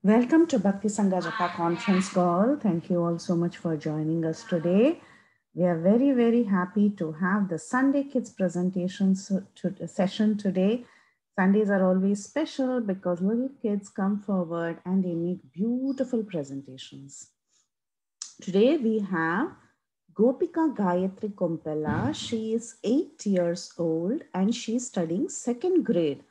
Welcome to Bhakti Sangha Japa conference call. Thank you all so much for joining us today. We are very, very happy to have the Sunday Kids presentations session today. Sundays are always special because little kids come forward and they make beautiful presentations. Today we have Gopika Gayatri Kompella. She is 8 years old and she is studying second grade.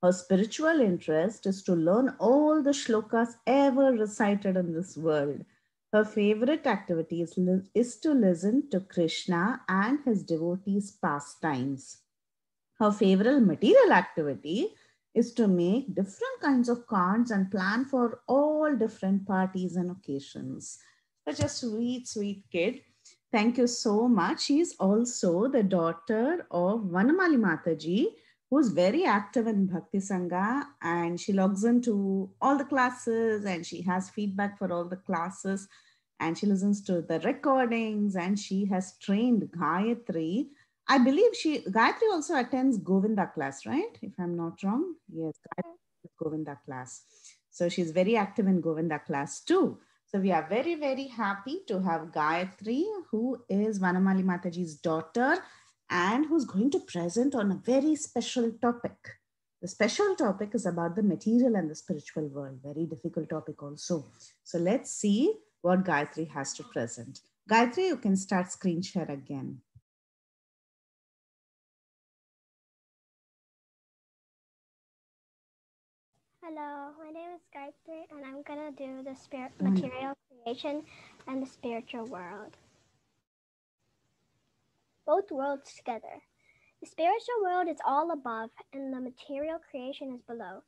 Her spiritual interest is to learn all the shlokas ever recited in this world. Her favorite activity is to listen to Krishna and his devotees' pastimes. Her favorite material activity is to make different kinds of cards and plan for all different parties and occasions. Such a sweet, sweet kid. Thank you so much. She is also the daughter of Vanamali Mataji, who's very active in Bhakti Sangha, and she logs into all the classes and she has feedback for all the classes and she listens to the recordings and she has trained Gayatri. I believe Gayatri also attends Govinda class, right? If I'm not wrong. Yes, Gayatri Govinda class. So she's very active in Govinda class too. So we are very, very happy to have Gayatri, who is Vanamali Mataji's daughter and who's going to present on a very special topic. The special topic is about the material and the spiritual world. Very difficult topic also. So let's see what Gayatri has to present. Gayatri, you can start screen share again. Hello, my name is Gayatri and I'm going to do the material creation and the spiritual world. Both worlds together. The spiritual world is all above and the material creation is below,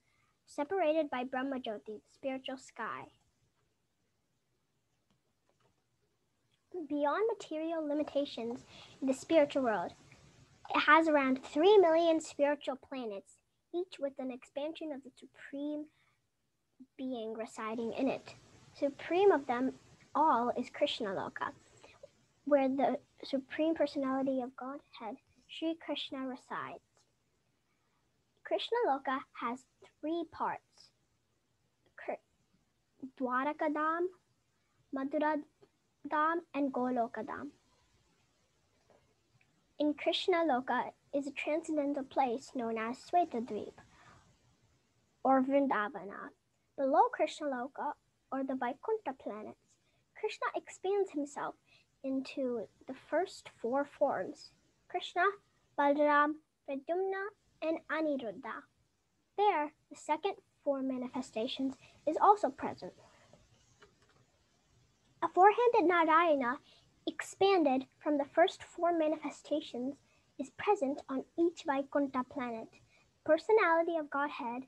separated by Brahmajyoti, the spiritual sky. Beyond material limitations in the spiritual world, it has around 3 million spiritual planets, each with an expansion of the supreme being residing in it. Supreme of them all is Krishna Loka, where the Supreme Personality of Godhead, Sri Krishna, resides. Krishna Loka has 3 parts: Dwarakadam, Madhuradam, and Golokadam. In Krishna Loka is a transcendental place known as Svetadvip, or Vrindavana. Below Krishna Loka, or the Vaikuntha planets, Krishna expands himself into the first 4 forms: Krishna, Balaram, Pradyumna, and Aniruddha. There, the second 4 manifestations is also present. A 4-handed Narayana, expanded from the first 4 manifestations, is present on each Vaikuntha planet. Personality of Godhead,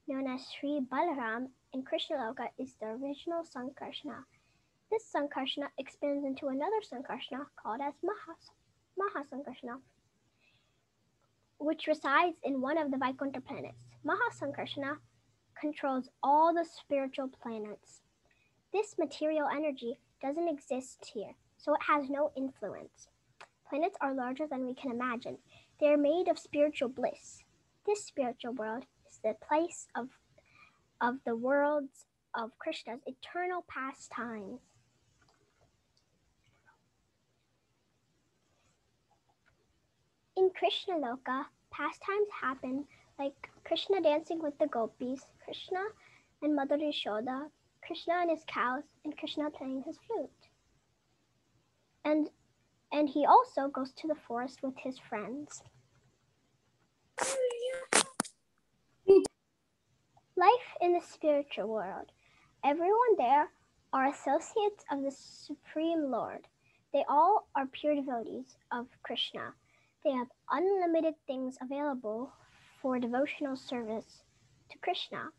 known as Sri Balaram in Krishna Loka, is the original Sankarshana. This Sankarshana expands into another Sankarshana called as Mahasankarshana, which resides in one of the Vaikuntha planets. Mahasankarshana controls all the spiritual planets. This material energy doesn't exist here, so it has no influence. Planets are larger than we can imagine. They are made of spiritual bliss. This spiritual world is the place of the worlds of Krishna's eternal pastimes. In Krishna Loka, pastimes happen like Krishna dancing with the gopis, Krishna and Mother Yashoda, Krishna and his cows, and Krishna playing his flute. And he also goes to the forest with his friends. Life in the spiritual world. Everyone there are associates of the Supreme Lord. They all are pure devotees of Krishna. They have unlimited things available for devotional service to Krishna.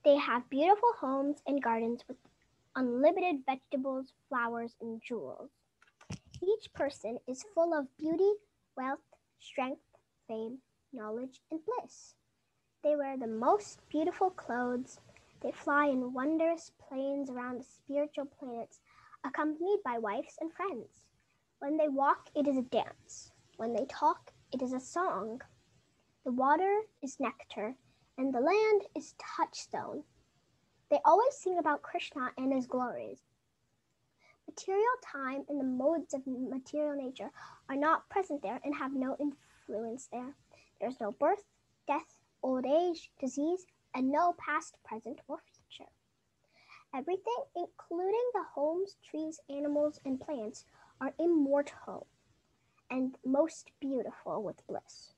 They have beautiful homes and gardens with unlimited vegetables, flowers, and jewels. Each person is full of beauty, wealth, strength, fame, knowledge, and bliss. They wear the most beautiful clothes. They fly in wondrous planes around the spiritual planets, accompanied by wives and friends. When they walk, it is a dance. When they talk, it is a song. The water is nectar, and the land is touchstone. They always sing about Krishna and his glories. Material time and the modes of material nature are not present there and have no influence there. There is no birth, death, old age, disease, and no past, present, or future. Everything, including the homes, trees, animals, and plants, are immortal and most beautiful with bliss.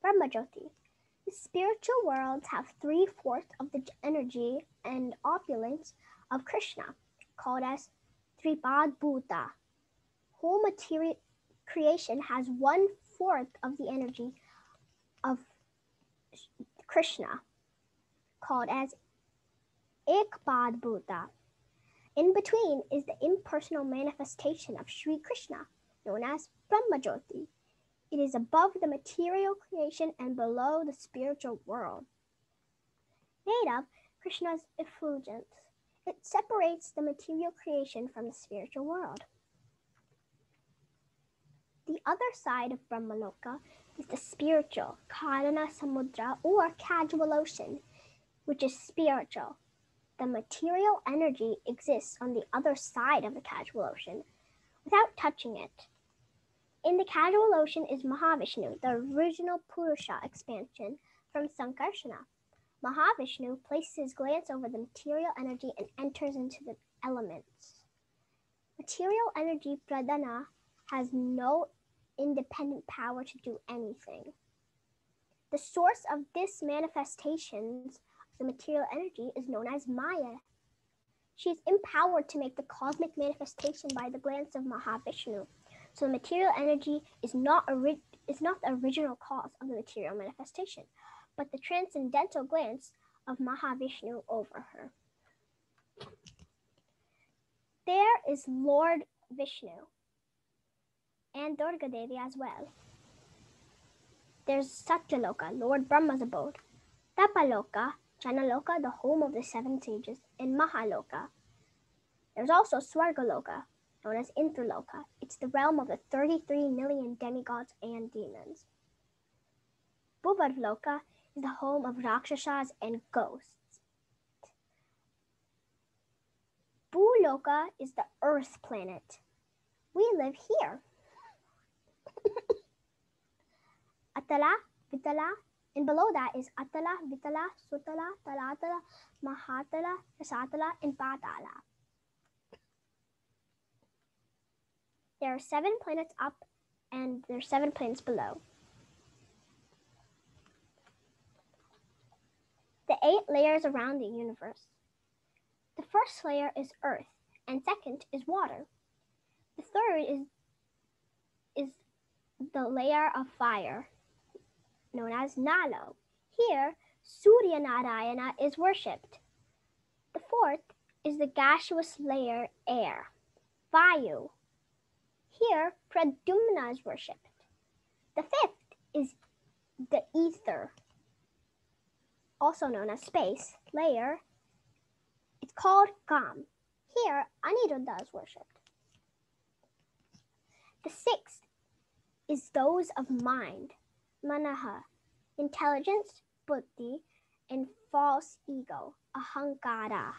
Brahmajyoti. The spiritual worlds have 3/4 of the energy and opulence of Krishna, called as Tripad Bhuta. Whole material creation has 1/4 of the energy of Krishna, called as Ekpad Bhuta. In between is the impersonal manifestation of Sri Krishna, known as Brahmajyoti. It is above the material creation and below the spiritual world. Made of Krishna's effulgence, it separates the material creation from the spiritual world. The other side of Brahmaloka is the spiritual Karana Samudra or casual ocean, which is spiritual. The material energy exists on the other side of the casual ocean without touching it. In the casual ocean is Mahavishnu, the original Purusha expansion from Sankarsana. Mahavishnu places his glance over the material energy and enters into the elements. Material energy pradhana has no independent power to do anything. The source of this manifestations of the material energy is known as Maya. She is empowered to make the cosmic manifestation by the glance of Mahavishnu. So the material energy is not the original cause of the material manifestation, but the transcendental glance of Mahavishnu over her. There is Lord Vishnu and Durga Devi as well. There's Satyaloka, Lord Brahma's abode, Tapaloka, Janaloka, the home of the 7 sages, and Mahaloka. There's also Swargaloka, known as Indraloka. It's the realm of the 33 million demigods and demons. Bhuvarloka is the home of Rakshasas and ghosts. Bhuloka is the Earth planet. We live here. Atala, Vitala, and below that is Atala, Vitala, Sutala, Talatala, Mahatala, Rasatala, and Patala. There are 7 planets up and there are 7 planets below. The 8 layers around the universe. The first layer is earth, and second is water. The third is the layer of fire, known as Nalo. Here, Surya Narayana is worshipped. The fourth is the gaseous layer, air, Vayu. Here, Pradyumna is worshipped. The fifth is the ether, also known as space, layer. It's called Kam. Here, Aniruddha is worshipped. The sixth is those of mind, Manaha, intelligence, Buddhi, and false ego, Ahankara.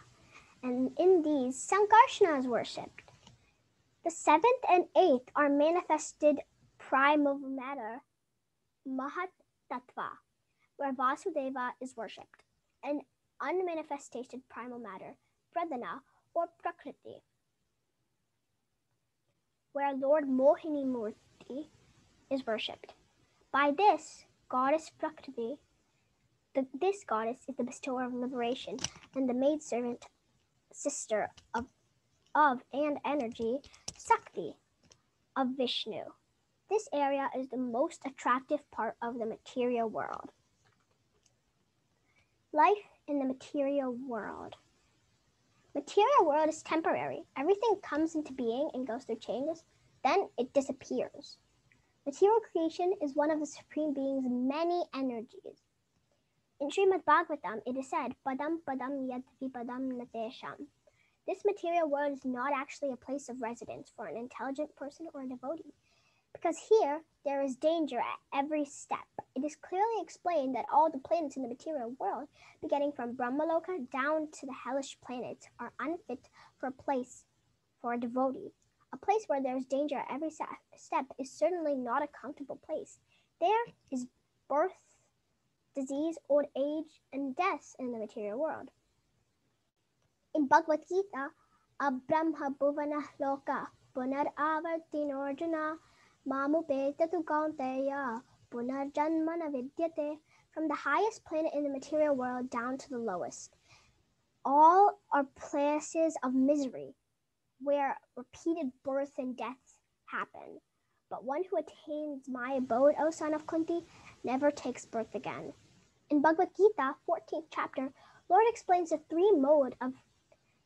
And in these, Sankarsana is worshipped. The 7th and 8th are manifested primal matter, Mahat Tattva, where Vasudeva is worshipped, and unmanifested primal matter, Pradhana or Prakriti, where Lord Mohini Murti is worshipped. By this goddess Prakriti, this goddess is the bestower of liberation and the maidservant sister of and energy, Sakti, of Vishnu. This area is the most attractive part of the material world. Life in the material world. Material world is temporary. Everything comes into being and goes through changes, then it disappears. Material creation is one of the Supreme Being's many energies. In Srimad Bhagavatam, it is said, Padam Padam Yad Vipadam Natesham. This material world is not actually a place of residence for an intelligent person or a devotee. Because here, there is danger at every step. It is clearly explained that all the planets in the material world, beginning from Brahmaloka down to the hellish planets, are unfit for a place for a devotee. A place where there is danger at every step is certainly not a comfortable place. There is birth, disease, old age, and death in the material world. In Bhagavad Gita, Abrahma Bhuvana Loka Punar Avartinorjuna Mamupetatu Kaunteya Punarjanmana Vidyate. From the highest planet in the material world down to the lowest, all are places of misery where repeated birth and death happen. But one who attains my abode, O son of Kunti, never takes birth again. In Bhagavad Gita, 14th chapter, Lord explains the three modes of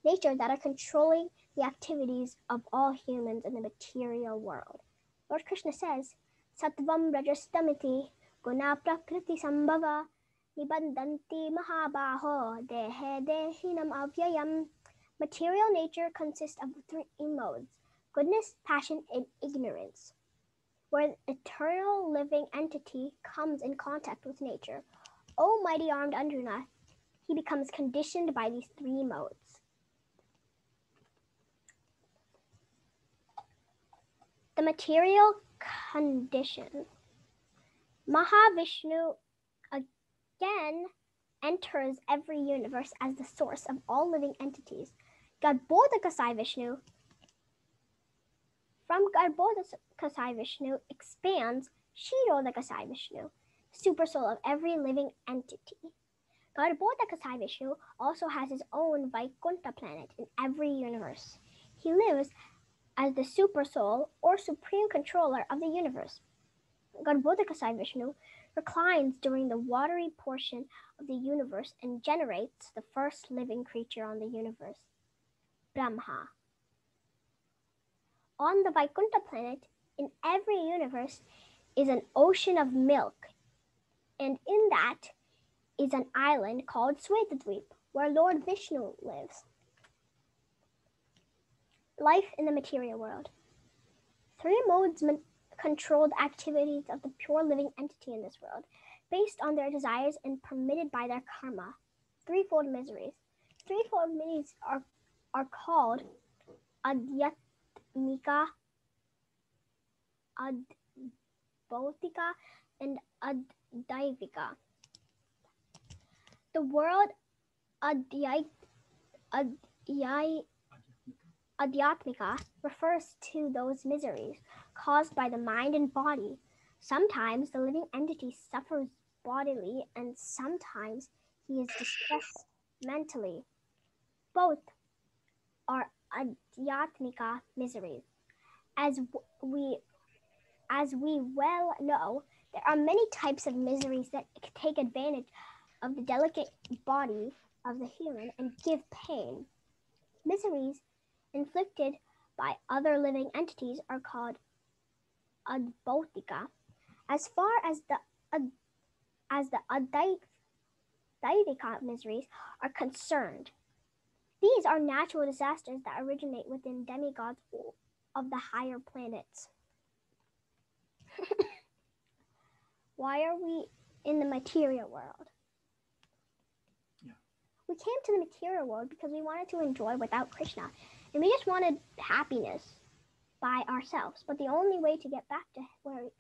nature that are controlling the activities of all humans in the material world. Lord Krishna says, Sattvam Rajastamiti Guna Prakriti Sambhava Nibandanti Mahabaho Dehe Dehinam Avyayam. Material nature consists of three modes: goodness, passion, and ignorance. Where the eternal living entity comes in contact with nature, O mighty armed Arjuna, he becomes conditioned by these three modes. The material condition. Mahavishnu again enters every universe as the source of all living entities. Garbhodakasai Vishnu, from Garbhodakasai Vishnu expands Kshirodakasai Vishnu, super soul of every living entity. Garbhodakasai Vishnu also has his own Vaikuntha planet in every universe. He lives as the super soul or supreme controller of the universe. Garbhodakasai Vishnu reclines during the watery portion of the universe and generates the first living creature on the universe, Brahma. On the Vaikuntha planet, in every universe, is an ocean of milk, and in that is an island called Svetadweep, where Lord Vishnu lives. Life in the material world. Three modes controlled activities of the pure living entity in this world, based on their desires and permitted by their karma. Threefold miseries. Threefold miseries are called Adhyatmika, Adbhautika, and Addaivika. The word Adhyatmika refers to those miseries caused by the mind and body. Sometimes the living entity suffers bodily, and sometimes he is distressed mentally. Both are Adhyatmika miseries. As we well know, there are many types of miseries that take advantage of the delicate body of the human and give pain. Miseries inflicted by other living entities are called Adbhautika. As far as the Addaivika miseries are concerned, these are natural disasters that originate within demigods of the higher planets. Why are we in the material world? Yeah. We came to the material world because we wanted to enjoy without Krishna, and we just wanted happiness by ourselves. But the only way to get back to where we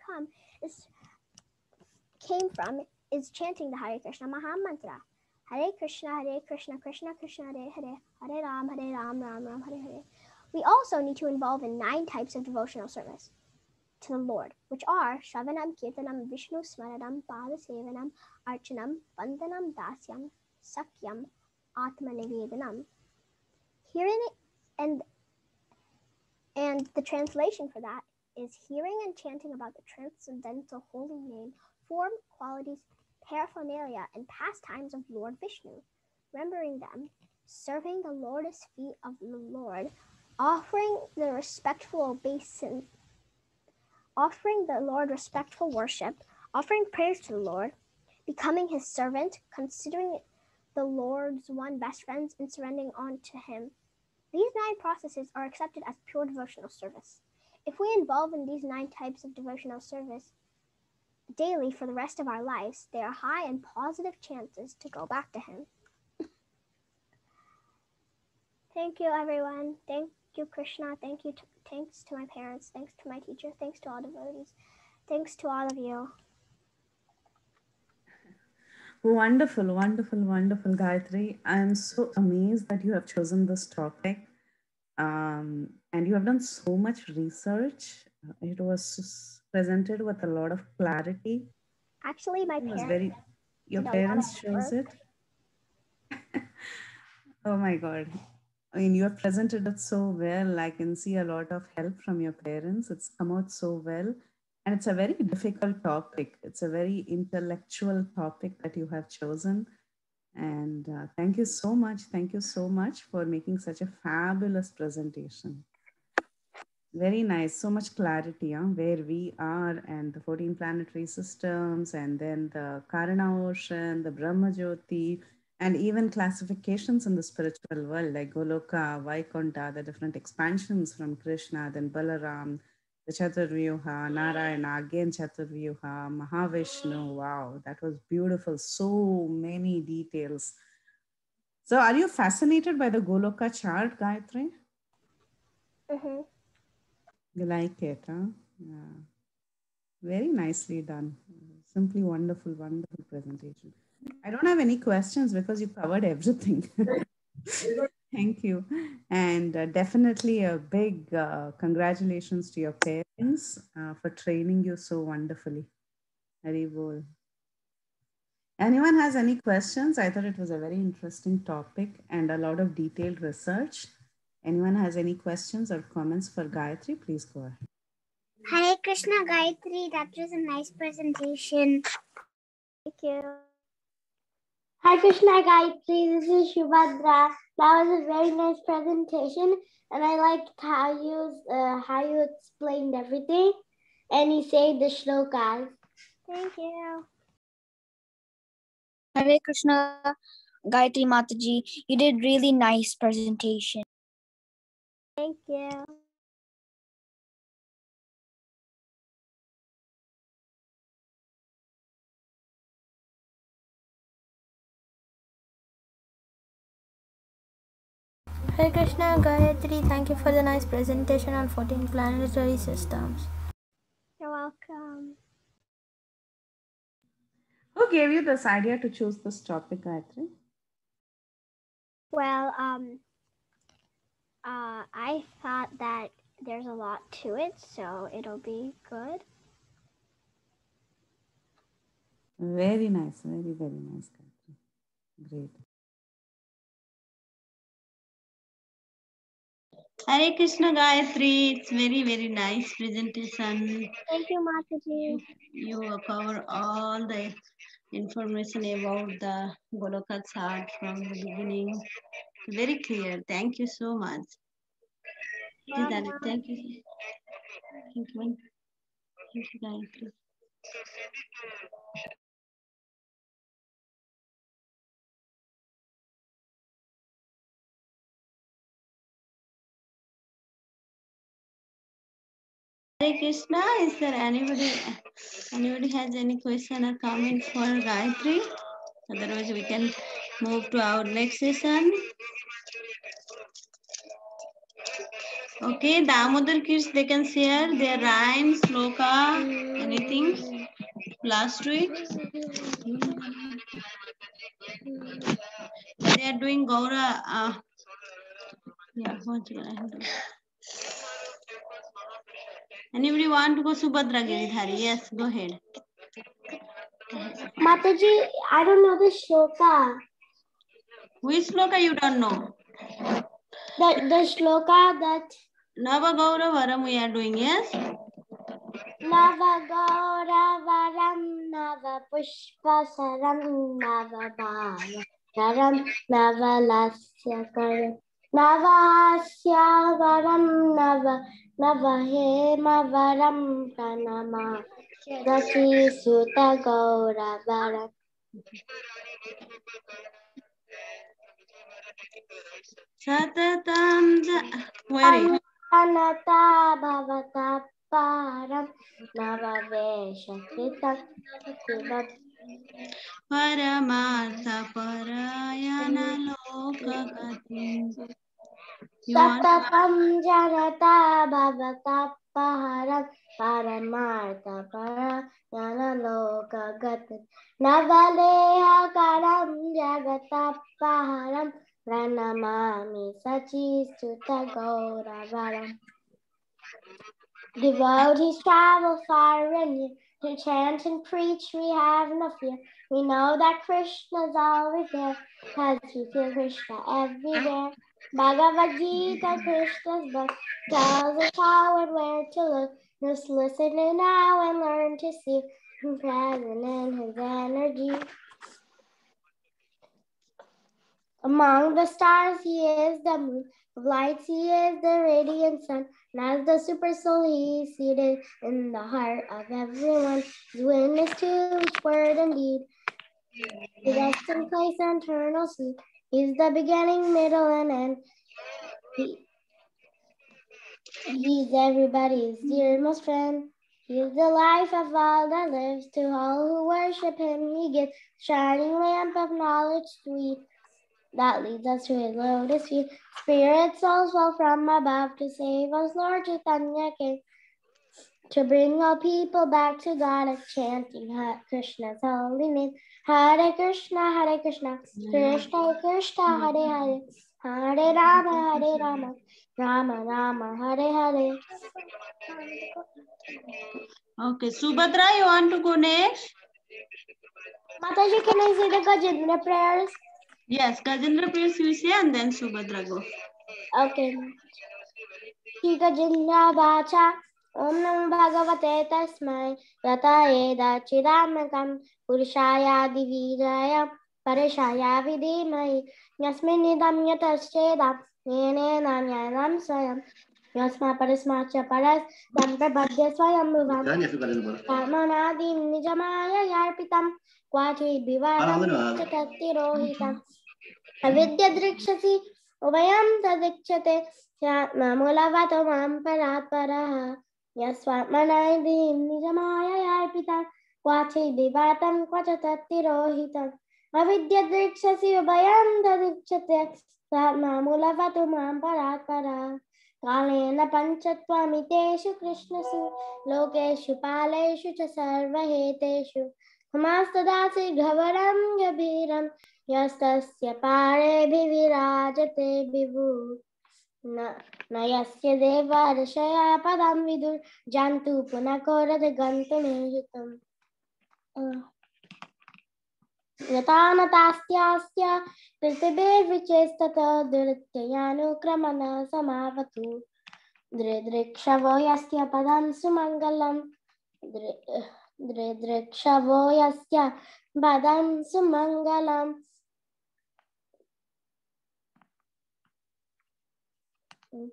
is chanting the Hare Krishna Maha Mantra. Hare Krishna, Krishna Krishna, Hare Hare, Hare Ram, Ram Ram, Hare Hare. We also need to involve in 9 types of devotional service to the Lord, which are Shravanam, Kirtanam, Vishnu Smaranam, Pada Sevanam, Archanam, Vandanam, Dasyam, Sakyam, Atma Nivedanam. Hearing and the translation for that is hearing and chanting about the transcendental holy name, form, qualities, paraphernalia, and pastimes of Lord Vishnu, remembering them, serving the lotus feet of the Lord, offering the Lord respectful worship, offering prayers to the Lord, becoming his servant, considering the Lord's one best friends, and surrendering on to him. These 9 processes are accepted as pure devotional service. If we involve in these 9 types of devotional service daily for the rest of our lives, there are high and positive chances to go back to Him. Thank you, everyone. Thank you, Krishna. Thanks to my parents. Thanks to my teacher. Thanks to all devotees. Thanks to all of you. Wonderful, wonderful, wonderful, Gayatri. I'm so amazed that you have chosen this topic. And you have done so much research. It was presented with a lot of clarity. Actually, my parents your parents chose it. Oh my God. I mean, you have presented it so well. I can see a lot of help from your parents. It's come out so well. And it's a very difficult topic. It's a very intellectual topic that you have chosen. And thank you so much. Thank you so much for making such a fabulous presentation. Very nice. So much clarity on where we are and the 14 planetary systems, and then the Karana Ocean, the Brahma Jyoti, and even classifications in the spiritual world like Goloka, Vaikunta, the different expansions from Krishna, then Balaram, the Chaturvyuha, Narayana, again Chaturvyuha, Mahavishnu. Wow, that was beautiful. So many details. So, are you fascinated by the Goloka chart, Gayatri? Mm-hmm. You like it, huh? Yeah. Very nicely done. Simply wonderful, wonderful presentation. I don't have any questions because you covered everything. Thank you. And definitely a big congratulations to your parents for training you so wonderfully. Very well. Anyone has any questions? I thought it was a very interesting topic and a lot of detailed research. Anyone has any questions or comments for Gayatri? Please go ahead. Hare Krishna, Gayatri. That was a nice presentation. Thank you. Hare Krishna, Gayatri. This is Shubhadra. That was a very nice presentation, and I liked how you explained everything, and you said the shlokas. Thank you. Hare Krishna, Gayatri Mataji. You did really nice presentation. Thank you. Hare Krishna, Gayatri. Thank you for the nice presentation on 14 planetary systems. You're welcome. Who gave you this idea to choose this topic, Gayatri? Well, I thought that there's a lot to it, so it'll be good. Very nice, very, very nice, Gayatri. Great. Hare Krishna, Gayatri. It's very, very nice presentation. Thank you, Mataji. You cover all the information about the Goloka chart from the beginning. Very clear. Thank you so much. Welcome. Thank you. Thank you. Thank you, Gayatri. Hare Krishna. Is there anybody has any question or comment for Gayatri? Otherwise, we can move to our next session. Okay, Damodar kids, they can share their rhyme, sloka, anything. Last week. They are doing Gaura. Yeah, anybody want to go Subhadra Giridhari? Yes, go ahead. Mataji, I don't know the shloka. Which shloka you don't know? The shloka that Nava Gaura Varam we are doing, yes? Nava Gaura Varam Nava Pushpa Saram Nava Bhava Karam Nava Lasya Karam Nava Hasya Varam Nava Hema Varam Pranama Sati Suta Gaura Varam. Satatam. Where is? Anata Bhavata Paramartha Parayana Lokagatim. Satapam Janata Bhavatapaharam Paramartha Parayana Lokagatim Navaleha Karam Jagatapaharam Pranamami Sachistuta Gauravaram. Devotees travel far and near to chant and preach. We have no fear. We know that Krishna is always there, because we feel Krishna everywhere. Bhagavad Gita, Krishna's book, tells us how and where to look. Just listen now and learn to see Him present in His energy. Among the stars, He is the moon. Of lights, He is the radiant sun. And as the super soul, He is seated in the heart of everyone. His witness to each word and deed. He rests in place and eternal sleep. He's the beginning, middle, and end. He's everybody's dearest friend. He's the life of all that lives. To all who worship Him, He gives shining lamp of knowledge sweet that leads us to His lotus feet. Spirit souls fall from above to save us. Lord Chaitanya came to bring all people back to God, chanting Krishna's holy name. Hare Krishna, Krishna Krishna, Hare Hare, Hare Rama, Rama Rama, Hare Hare. Okay, Subhadra, you want to go next? Mataji, can I say the Gajendra prayers? Yes, Gajendra prayers you say and then Subhadra go. Okay. Shri Gajendra Bacha. Om Namo Bhagavate Tasmai Rataye Dachidamakam Purushaya Diviraya Parishaya Vidimai Yasminidam Yataschedam Nene Namyanam Swayam Yasma Parismacha Paras Sampabhadya Swayam Bhuvam Tamanadim Nijamaya Yarpitam Quati Bivadam Tatatirohitam Avidya Drikshasi Ubayam Tadikshate Namulavato Mam Paratparaha Yaswatmanaidim Nijamaya Yarpitam Quachi Divatam Quachatatirohitam Avidya Drikshasi Ubayam Tadikshate Namulavato Mam Paratparaha Kalena Panchatvamiteshu Krishnasu Lokeshu Paleshu Cha Sarvaheteshu Hamastadasi Ghavaram Gabiram Yastasya Pare Vivirajate Vivu Nayasya Deva Rashaya Padam Vidur Jantu Punakorad Gantanehitam Yatanatastasya Pritibir Vichestata Dirityayanu Kramana Samavatu Dridrikshavo Yasya Padam Sumangalam Dridrikshavo Yasya Padam Sumangalam. Yes.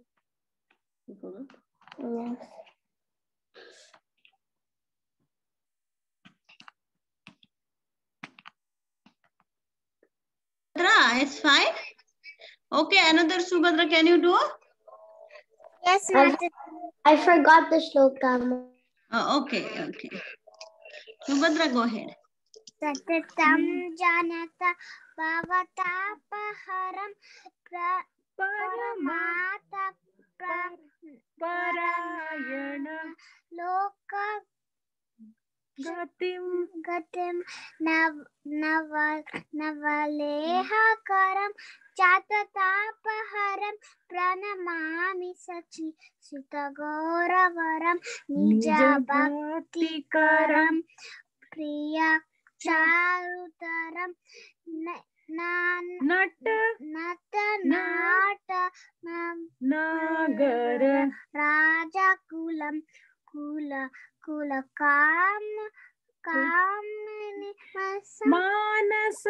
Subhadra, it's fine. Okay, another Subhadra, can you do? Yes, I forgot the shloka. Okay. Subhadra, go ahead. Satatam Janata Bhavatapaharam Paramata Parayana Loka Gatim Navaleha Karam Chatatapaharam Pranamami Sachi Sutagorawaram Nija Bhakti Karam Priya Charutaram Nata Nagara Raja Kulam Kula Kamini Manas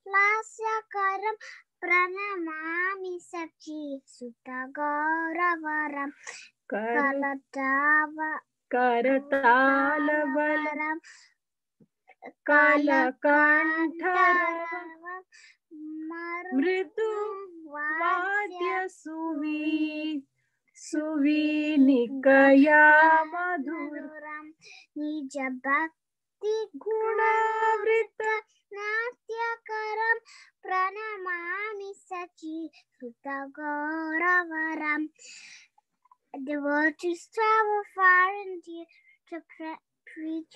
Lasya Karam Pranamami Sachi Sutagorawaram Karatalabaram Kalakantharam Mridu Vadya Suvi Nikaya Madhuram Nija Bhakti Gunavritta Natyakaram Pranamami Sachi Sutta Gauravaram. Devotees travel far and near to preach.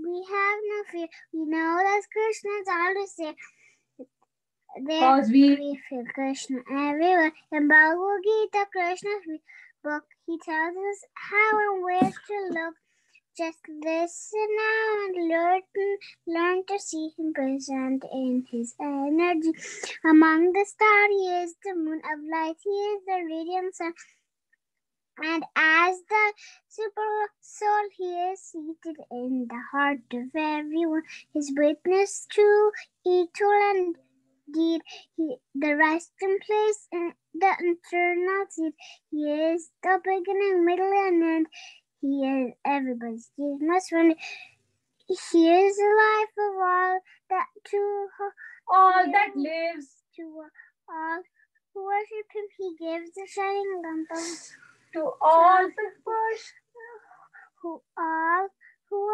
We have no fear. We know that Krishna is always there. Because we feel Krishna everywhere. In Bhagavad Gita, Krishna's book, he tells us how and where to look. Just listen now and learn to see him present in his energy. Among the stars, he is the moon of light. He is the radiant sun. And as the super soul, he is seated in the heart of everyone. His witness to eternal and deed, the resting place in the eternal seat. He is the beginning, middle, and end. He is everybody's dearest friend. He is the life of all that lives. To all who worship him, he gives the shining lamp to all who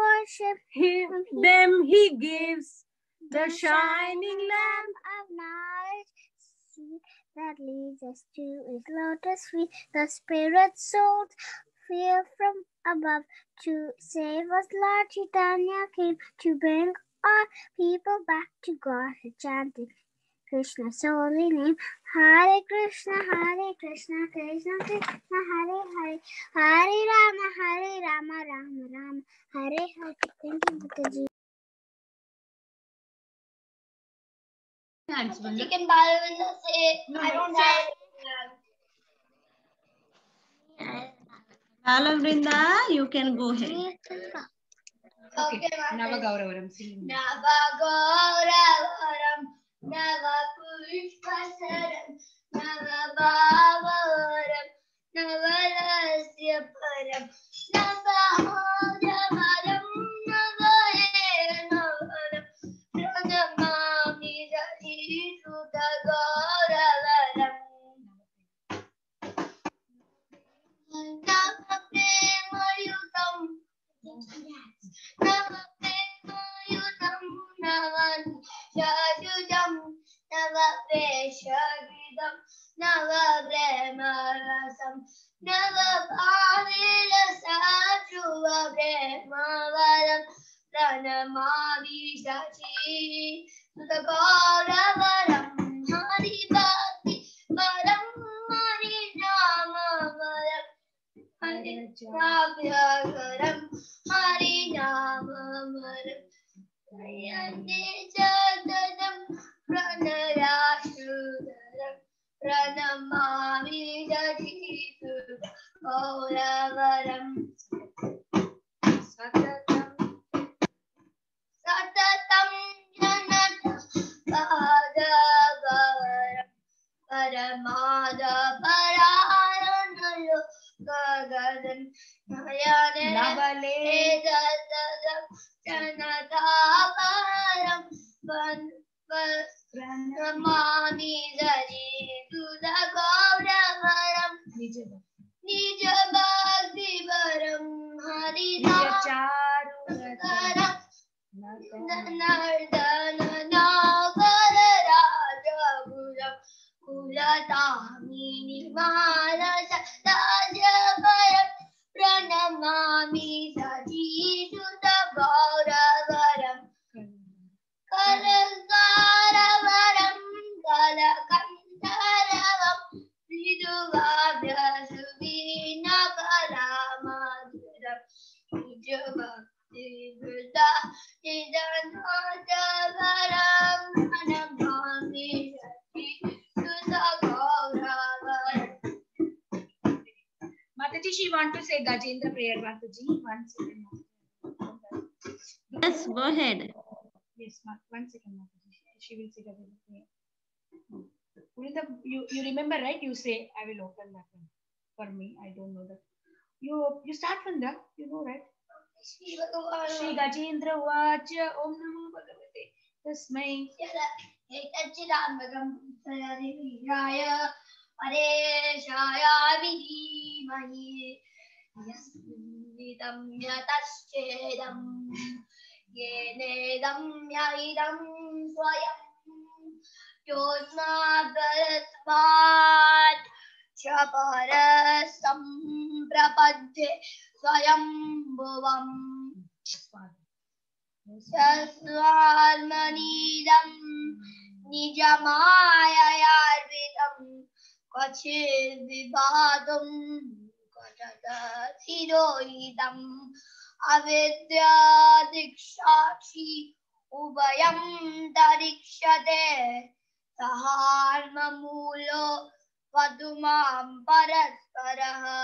worship him. Them he gives the shining lamp of knowledge that leads us to his lotus feet. The spirit souls feel from above to save us. Lord Chaitanya came to bring our people back to God. He chanted Krishna's holy name. Hare Krishna, Krishna Krishna, Hare Hare, Hare Rama, Rama Rama, Hare Hare. Thank you, Mataji. Chicken Balavinda say, I don't have. Balavrinda, you can go ahead. Okay. Navagauravaram. Navagauravaram, Navapushpasaram, Navabhavaram, Navalasya Param, Navahajamaram, Navayenavaram, Pranamami Jati Sutta Gauravaram. Navapremayutam, Navapremayutam, Navashajudam, Navapeshagidam, Navapremarasam, Navabhavilasatruvapremavaram, Pranamami Jati Sutta Gauravaram. Hari Bhakti Varam, Hari Namavaram, Hari Navagaram, Hari Namavaram, Hayane Jadadam, Pranayashudaram, Pranamami Jati Sutta Gauravaram. Satatam Janata Padavaram, Paramada Pararanayo Gagadan, Nayane Navale Jadadam, Janatavaram, Pranamami Jati Sutta Gauravaram. Nija Bhakti Varam, Hari Nara Nardana Nagara Rajaguram, Kulatamini Maharasa Rajaparam, Pranamami Jati Sutta Gauravaram. Kalagaravam, Kalakantaravam, Viduvabhya Suvina Karamadiram, Nijabhakti Vrita Nidanatavaram, Pranamami Jati Sutta Gauravaram. Mataji, she want to say Gajendra prayer, Mataji. 1 second. Yes, go ahead. Yes, 1 second, Mataji. She will say Gajendra prayer. Punita, you remember, right? You say, I will open that one. For me, I don't know that. You start from there, you know, right? Shri Gajendra Vacha Om Namo Bhagavate Tasmai Etachiramagam Sararaya Pareshaya Vidhimahi Yasmidam yataschedam yenedam yaidam swayam yosmadvarat chaparasam prapadye swayam bhuvam Sasvarmanidam Nijamayayarvidam Kvachir Vivadam Kvachadasidoidam Avidya Dikshakshi Ubayam Darikshate Saharma Mulo Vadumam Parasparaha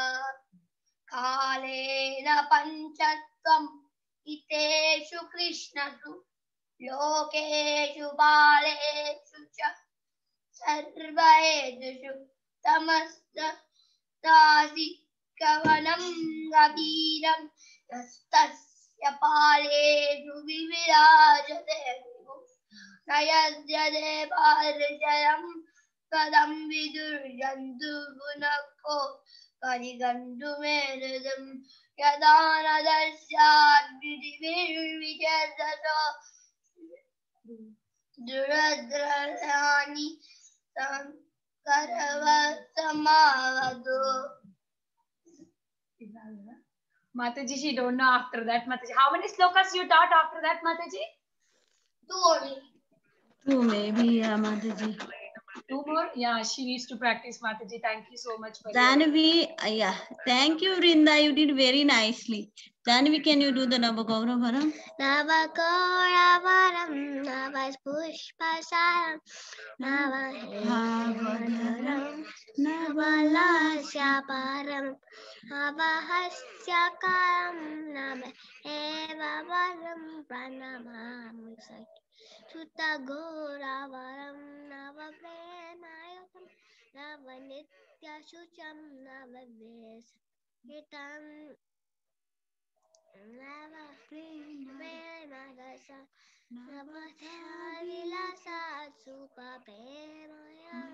Kalena Panchatvam Iteshu Krishnatu Lokeshu Baleshu Cha Sarvaedushu Tamasta Tasi Kavanam Gabiram Yastasya Paleshu Vivirajate Nayadyade Parjayam Kadam Vidurjantu Gunako Karigandu Meredam Yadana Darsyan Vijayato Duradrani Sankaravatamavadu. Mataji, she don't know after that. Mataji, how many slokas you taught after that, Mataji? 2 only. 2 maybe, Mataji. 2 more? Yeah, she needs to practice, Mataji. Thank you so much for Janvi, yeah. Thank you, Vrinda. You did very nicely. Janvi, can you do the Navagauravaram? Navagauravaram, Navaspushpasaram, Navahedavaram, Navalasyaparam, Navahasyakaram, Navahevaram, Pranamami Sutagouravaram, Navapremayotam, Navanitya-shucham, Navavesahitam, Navapremadasa, Navathyavilasat, Supapremayam,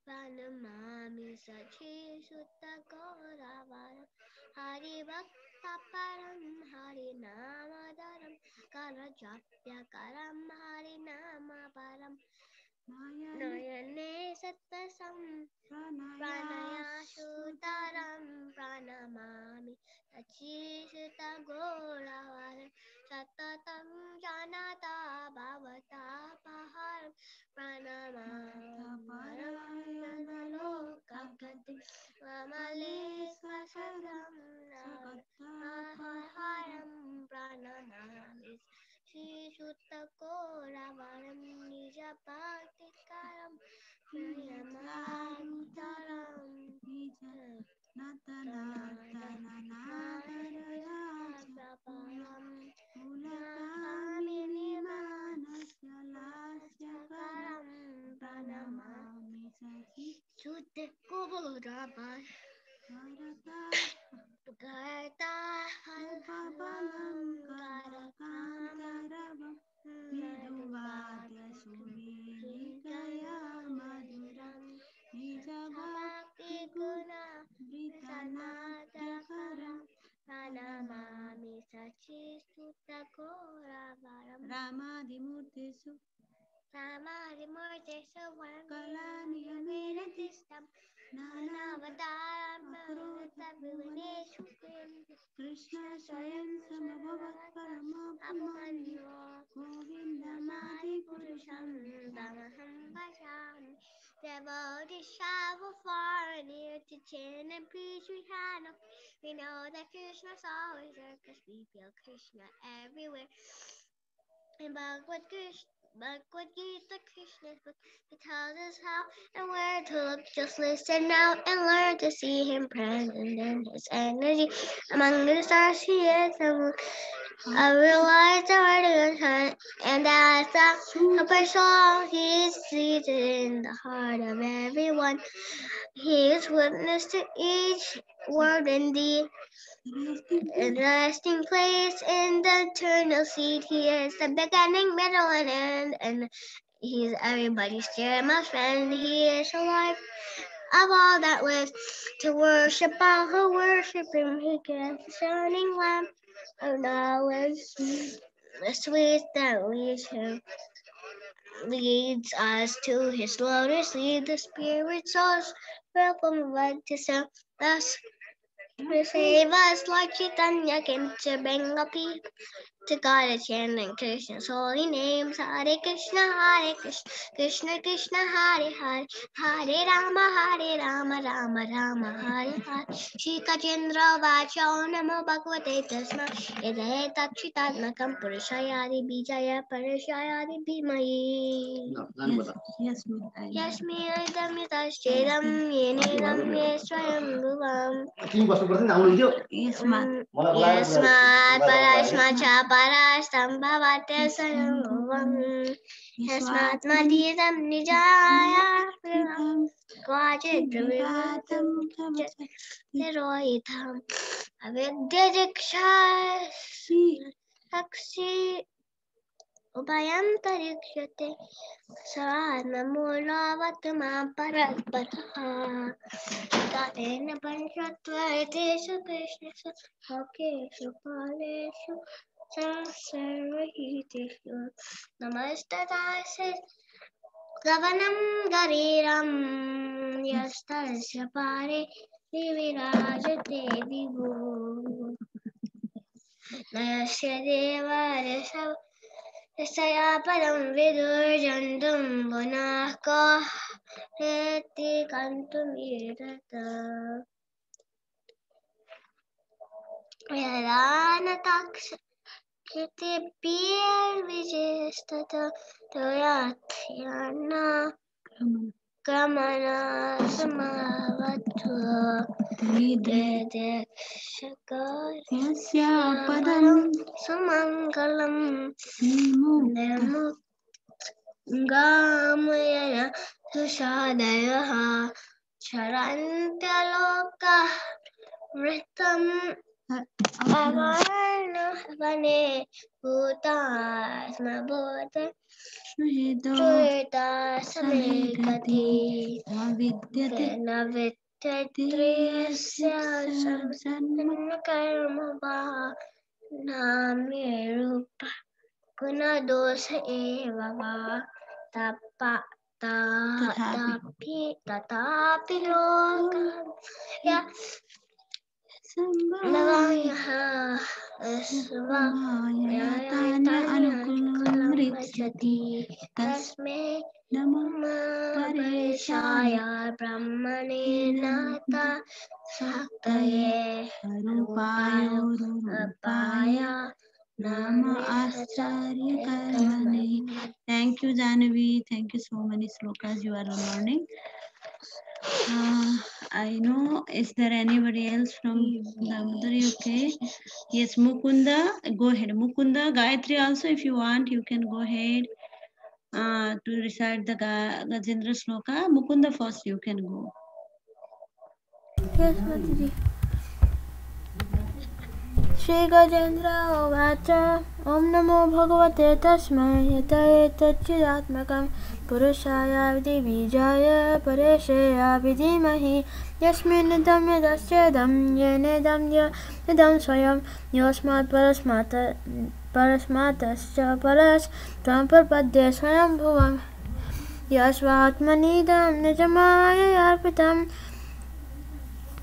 Pranamami Sachi Sutagouravaram, Hari Bhaktaparam, Hari Namadaram, Karajapyakaram, Hari Namaparam, Nayane Sattasam, Pranayashutaram, Pranamami Sachi Sutagouravaram, Satatam Janata Bhavata Paharam, Pranamami Mamale Svasadam Naharam, Pranamami Shri Sutagouravaram, Nijapatikaram, Nayamamutaram, Natanatanaparam, Nahaminimanasyalasyaparam, Pranamami Sutagouravaram, Garta Halpalam, Karakantaravam, Viduvadya Suvinikaya Maduram, Nijabhakti Guna Britanatakaram, Pranamami Sachi Sutagouravaram, Ramadimurtisu Kalaniyameretistam Nanavataram Bhuvaneshu Krishna Swayam Samabhavat Paramapumanyo Govindamadi Purusham Tamaham Bhajami. Devotees travel far and near to chant and preach Vihana. We know that Krishna is always there because we feel Krishna everywhere. In Bhagavad Gita, Krishna's book, he tells us how and where to look. Just listen now and learn to see him present in his energy. Among the stars he is the moon. I realize the radiant sun, and as the super soul, he is seated in the heart of everyone. He is witness to each word and deed. In the resting place in the eternal seat, he is the beginning, middle, and end, and he is everybody's dear, my friend. He is alive of all that lives, to worship all who worship him. He gets the shining lamp of knowledge, the sweet that leads us to his lotus, lead the spirit souls, fill from blood to self. Thus, receive us, Lord Chaitanya, came to bring a peace to God a chanting Krishna's holy names. Hare Krishna, Krishna Krishna, Hare Hare, Hare Rama, Rama Rama, Hare Hare. Shri Kajendra Vacho Namo Bhagavate Tasma Yadahe Takshitatmakam Purushayadi Bijaya Parashayadi Bhimayi. Yasmi Idamitaschedam Yenedam Yeswayam Bhuvam. Yasmat Parashmacha Parashtam Bhavate Sayam Yasmat Madhyam Nijaya Kvachit Pravivatam Nirohitham Avidya Diksha Sakshi Ubayam Tarikshate Sadnamulavatma Parasparaha Tatena Panchatvaiteshu Krishnashu Bhakeshu Paleshu Sarvahiteshu Namastatase Gavanam Gariram Yastasya Pare Divirajate Vibhu Nayasya Deva Resava Yasaya Padam Vidurjantum Vanaka Reti Kantum Irata Yadana Taks Kiti Pir Vijistata Toyatyana Kamana Samavatu Dede Shakar Yasya Padam Sumangalam Nemu Gamaya Sushadaya Charantaloka Vritam Avarna Vane Bhutasma Bhuta Trita Samekati Navittatriyasya Samsanna Karma Vaha Namirupa Guna dosa eva tapa tatapi loka ya navaya svaya anukulam ricchati tasme nama parishaya brahmane nata saktaye rupaya Nama Acharya Karmane. Thank you, Janavi. Thank you so many slokas you are learning. I know, is there anybody else from Damodari? Okay. Yes, Mukunda, go ahead. Mukunda, Gayatri also, if you want, you can go ahead to recite the Gajendra sloka. Mukunda first, you can go. Yes, Mataji. Shri Gajendra Ovacha Om Namo Bhagavate Tasmai Yata Etacchidatmakam Purushaya Vidivijaya Pareshaya Vidimahi Yasminidam Yadaschedam Yenedam Yedam Swayam Yosmat Parasmatascha Paras Tvam Parpadya Swayam Bhuvam Yasvatmanidam Nijamaya Yarpitam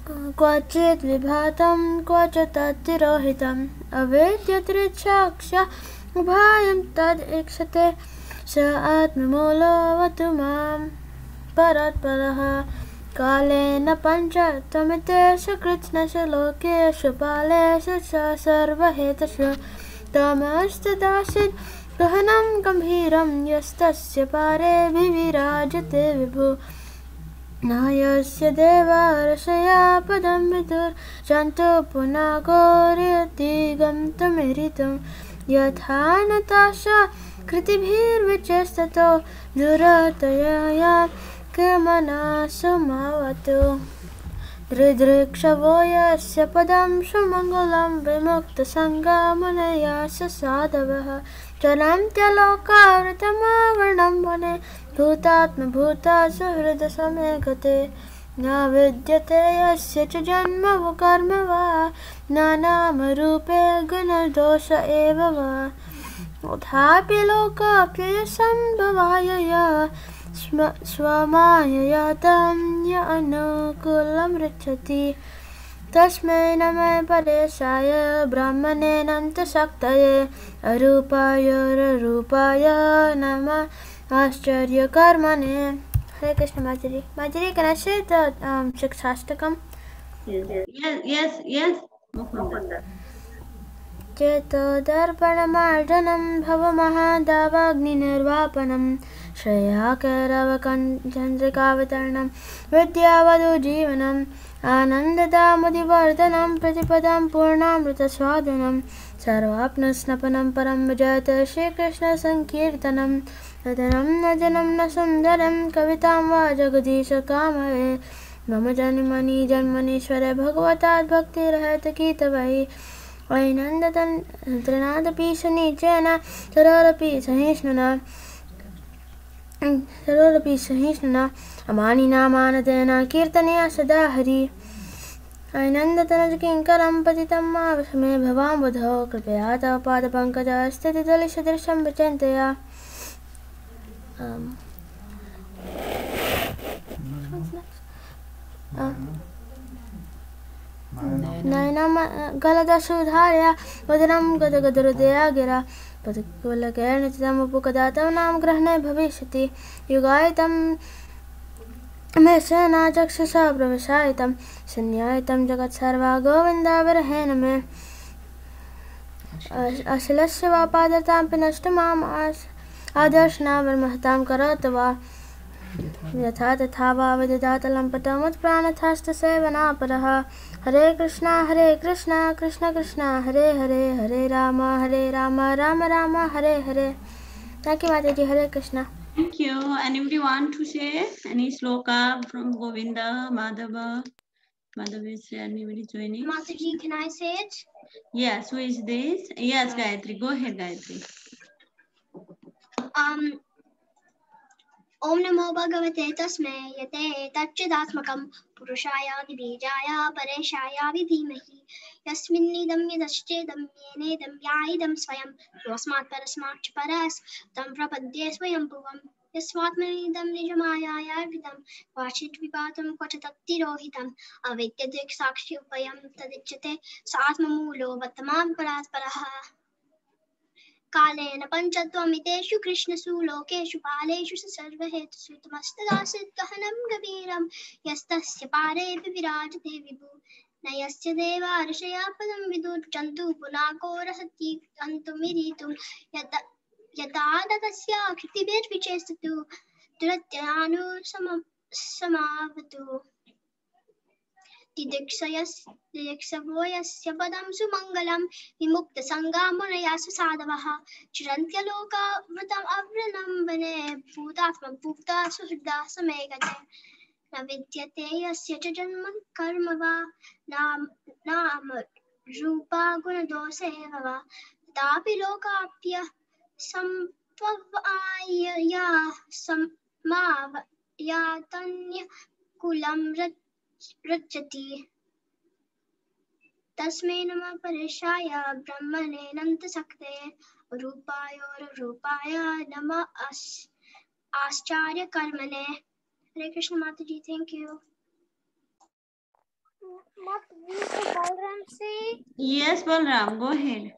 क्वचित् विभातं क्वचित् तिरोहितम् अवेद्यत्रिच्छाक्ष्य उभायं तद् स आत्ममूलोऽवतु मां परात्परः कालेन पञ्चतमितेषु कृत्स्नषु लोकेषु पालेषु च सर्वहेतुषु तमस्तदासीत् गहनं गम्भीरं यस्तस्य पारे विविराजते विभु नायस्य देवारशया पदं विदुर्जन्तु पुनः गौर्यति गन्तुमिरितुं यथा नताशा कृतिभिर्विचेस्ततो दुरतया कमनासुमवतु दृदृक्षवो यस्य पदं सुमङ्गलं विमुक्तसङ्गमुनया स साधवः चलन्त्यलोकावृतमावरणं वने भूतात्मभूता सुहृदसमे गते न विद्यते यस्य च जन्म वा कर्म वा न नामरूपे गुणदोष एव वा तथापि लोकाप्ययसम्भवाय स्वमायया तं य अनुकूलं रक्षति तस्मै नमः परेशाय ब्रह्मणेऽनन्तशक्तये अरूपाय रूपाय नमः आश्चर्यकर्मणे. Hare Krishna, Majori. Majori, can I share the Shikshashtakam? Yes. Mukunda. चेतोदर्पणमार्जनं भवमहादावाग्निनिर्वापनं श्रेयाकरवकञ्चन्द्रिकावतरणं विद्यावधूजीवनम् आनन्ददामुदिवर्धनं प्रतिपदं पूर्णामृतस्वादनं सर्वाप्नस्नपनं परं विजयत श्रीकृष्णसङ्कीर्तनं नदनं न जनं न सुन्दरं कवितां वा जगदीशकामये मम जन्मनीश्वरे भगवतात् भक्तिरहतकीतवै वैनन्दतन्त्रनादपि सनीचेन सरोरपि सहिष्णुना अमानिनामानतेन कीर्तनया सदा हरि ऐनन्दतनजकिङ्करं पतितं मावसमे भवाम्बुधौ कृपया तव पादपङ्कजस्थितिदलिसदृशं विचिन्तया नयनं गलदशुधार्या उदरं गदगदहृदया गिरा पदकुलकेर्नितमुपकदा तव नाम ग्रहणे भविष्यति युगायितं मे सेना चक्षुषा प्रविशायितं संन्यायितं जगत्सर्वा गोविन्दाविरहेण मे अशिलस्य वा पादतामपि नष्टमाम् आदर्शनावन्महतां करोतु वा यथा तथा वा विदधातलं पटमुत्प्राणथास्तसेवनापरः हरे Krishna Krishna Krishna Hare Hare Hare Ram Ram Ram Hare Hare. Thank you, Mataji. Hare Krishna. Thank you. Anybody want to say any sloka from Govinda, Madhava? Madhava, is anybody joining? Mataji, can I say it? Yes, who is this? Yes, Gayatri. Go ahead, Gayatri. Om Namo Bhagavate Tasmai Yate Tacchidatmakam Purushaya Dibijaya Pareshaya Vidhimahi Yasminnidam Yadaschedam Yenedam Yaidam Swayam Yosmat Parasmat Paras Tam Prapadye Swayam Bhuvam Yasvatmanidam Nijamayaya Vidam Vachit Vipatam Kochatakti Rohitam Avidyadik Sakshi Upayam Tadichate Satmamulo Vatamam Parasparaha कालेन पञ्चत्वमितेषु कृष्णसु लोकेषु बालेषु सर्वहेतुषु तमस्तदासिद्गहनं गभीरं यस्तस्य पारेऽपि विराजते विभु न यस्य देवा ऋषया पदं विदुर्जन्तु पुनाकोरहति अन्तुमिरीतुं यदा तस्याकृतिभिर्विचेस्तु दुरत्यानुसमावतु दिदिक्षवो यस्य पदं सुमङ्गलं विमुक्तसङ्गा मुनयः सुसाधवः चिरन्त्यलोकावृतम् अवृणं वने भूतात्मभुक्ता सुहृदा समे गते न विद्यते यस्य च जन्म कर्म वा नाम रूपा गुणदोषेव वा तथापि लोकाप्य सम्भवाय समावयातन्यकुलं रचति तस्मै नमः परेशाय ब्रह्मणेऽनन्तशक्तये रूपाय नमः आश्चर्यकर्मणे. Hare Krishna Mataji, thank you. Balram say? Yes, Balram, go ahead.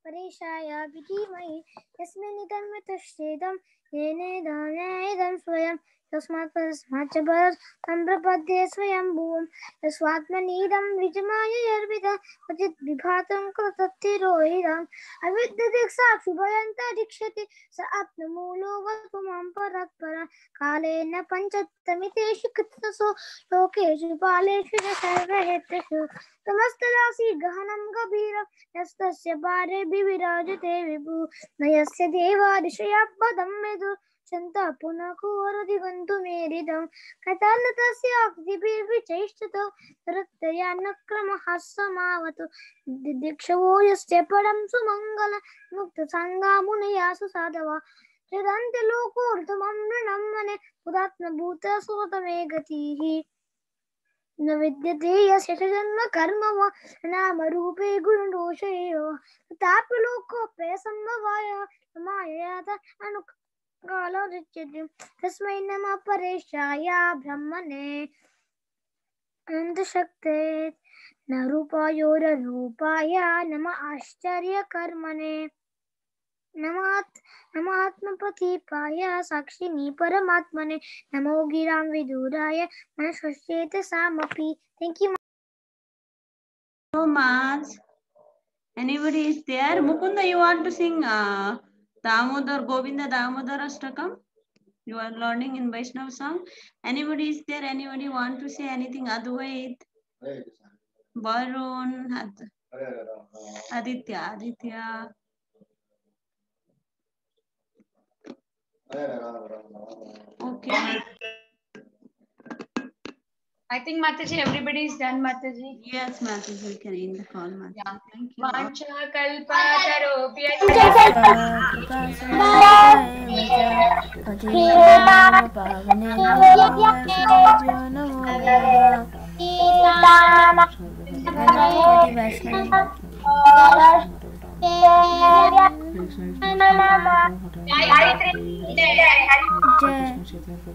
परेशाय विधिमहि यस्मिन्निदं यतश्चेदं येनेदं स्वयं यस्मात् परस्माच्च परं तं प्रपद्ये स्वयं भुवं यस्वात्मनीदं विजमायर्विदं क्वचित् विभातं कृतत्तिरोहितम् अविद्यदिक्साक्षुभयन्तरिक्षति स आत्ममूलो वस्तुमां परात्परं कालेन पञ्चत्वमितेषु कृत्सु लोकेषु बालेषु च सर्वहेतुषु तमस्तदासि गहनं गभीरं यस्तस्य पारे विराजते विभु न यस्य देवा ऋषयः पदं विदुः गच्छन्तः पुनः कोरदिगन्तुमेरिदं कथानतस्याक्तिभिर्विचैष्टतो रक्तयानक्रमः समावतु दिक्षवो यस्य परं सुमङ्गल मुक्तसङ्गामुनया सुसाधवा चरन्ति लोकोर्धमं नृणं मने पुरात्मभूतसोतमे गतिः न विद्यते यस्य च जन्म कर्म वा नामरूपे गुणदोषेयो तथापि लोकोऽप्यसम्भवाय मायया अनुकालो दृश्यते तस्मै नमः परेशाय ब्रह्मणे अनन्तशक्ते न रूपायोररूपाय नमः आश्चर्यकर्मणे नमात्मप्रतीपाय साक्षिणी परमात्मने नमो गिरां विदुराय मनश्वश्चेत सामपि. Thank you. So much. Anybody is there? Mukunda, you want to sing Damodar Govinda Damodar Ashtakam? You are learning in Vaishnav song. Anybody is there? Anybody want to say anything? Advait, Varun, Aditya. Okay. I think Mataji, everybody is done, Mataji. Yes, Mataji, we can end the call, Mataji. Yeah. Thank you. Vancha kalpatarobhya Jai